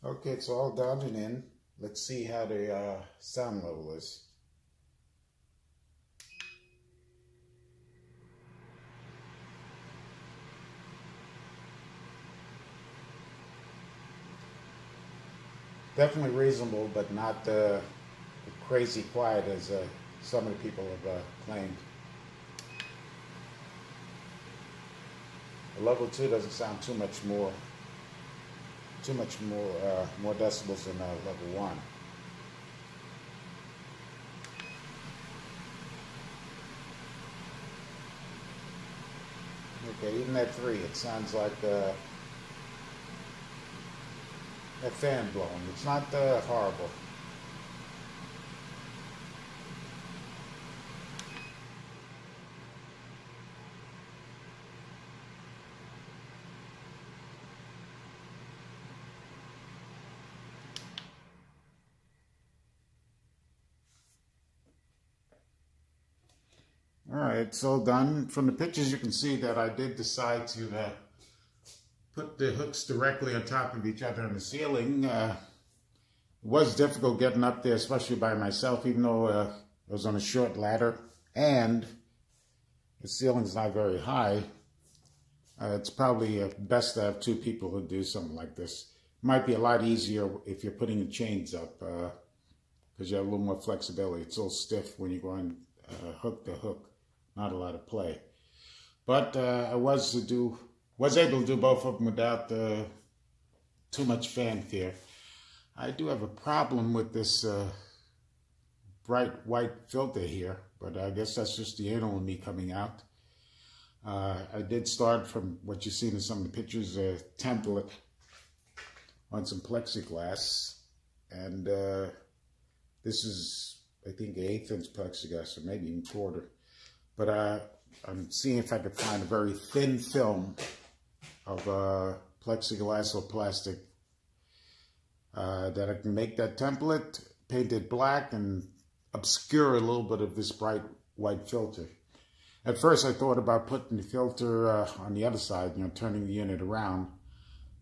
Okay, it's all done and in. Let's see how the sound level is. Definitely reasonable, but not crazy quiet as some of the people have claimed. The level 2 doesn't sound too much more decibels than level 1. Okay, even at 3, it sounds like a fan blowing. It's not horrible. All right, it's all done. From the pictures you can see that I did decide to put the hooks directly on top of each other in the ceiling. It was difficult getting up there, especially by myself, even though I was on a short ladder and the ceiling's not very high. It's probably best to have 2 people who do something like this. Might be a lot easier if you're putting the chains up because you have a little more flexibility. It's all stiff when you go on hook to hook. Not a lot of play. But I was able to do both of them without too much fanfare. I do have a problem with this bright white filter here, but I guess that's just the anal in me coming out. I did start from what you see in some of the pictures, a template on some plexiglass, and this is, I think, 1/8 inch plexiglass, or maybe even 1/4. But I'm seeing if I could find a very thin film of plexiglass or plastic that I can make that template, paint it black, and obscure a little bit of this bright white filter. At first I thought about putting the filter on the other side, turning the unit around,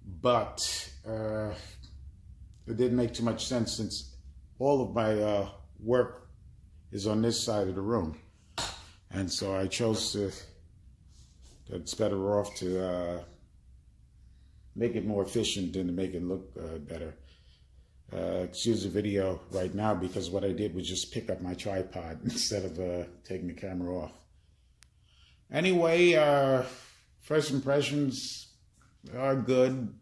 but it didn't make too much sense since all of my work is on this side of the room. And so I chose that it's better off to make it more efficient than to make it look better. Excuse the video right now because what I did was just pick up my tripod instead of taking the camera off. Anyway, first impressions are good,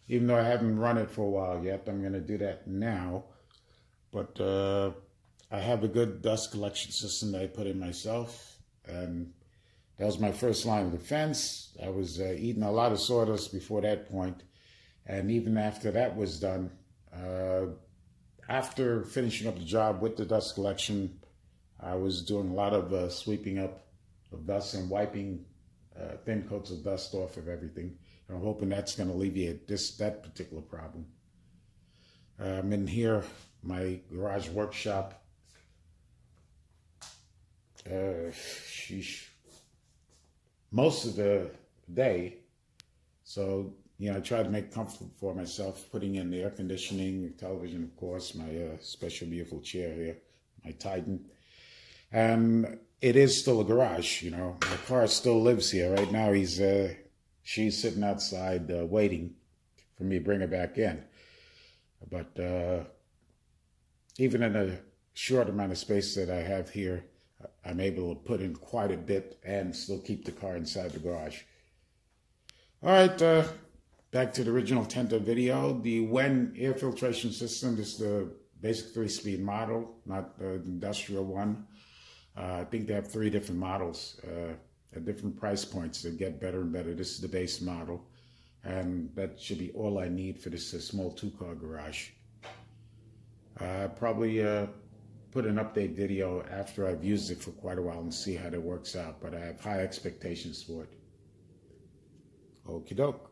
even though I haven't run it for a while yet. I'm going to do that now. But I have a good dust collection system that I put in myself. And that was my first line of defense. I was eating a lot of sawdust before that point. And even after that was done, after finishing up the job with the dust collection, I was doing a lot of sweeping up of dust and wiping thin coats of dust off of everything. And I'm hoping that's going to alleviate that particular problem. I'm in here, my garage workshop. Most of the day, so I try to make it comfortable for myself, putting in the air conditioning, television, of course, my special beautiful chair here, my Titan. And it is still a garage, my car still lives here. Right now she's sitting outside waiting for me to bring her back in. But even in a short amount of space that I have here, I'm able to put in quite a bit and still keep the car inside the garage. All right, back to the original intent of the video. The WEN Air Filtration System is the basic 3-speed model, not the industrial one. I think they have 3 different models at different price points that get better and better. This is the base model, and that should be all I need for this small 2-car garage. Probably put an update video after I've used it for quite a while and see how that works out, but I have high expectations for it. Okie doke.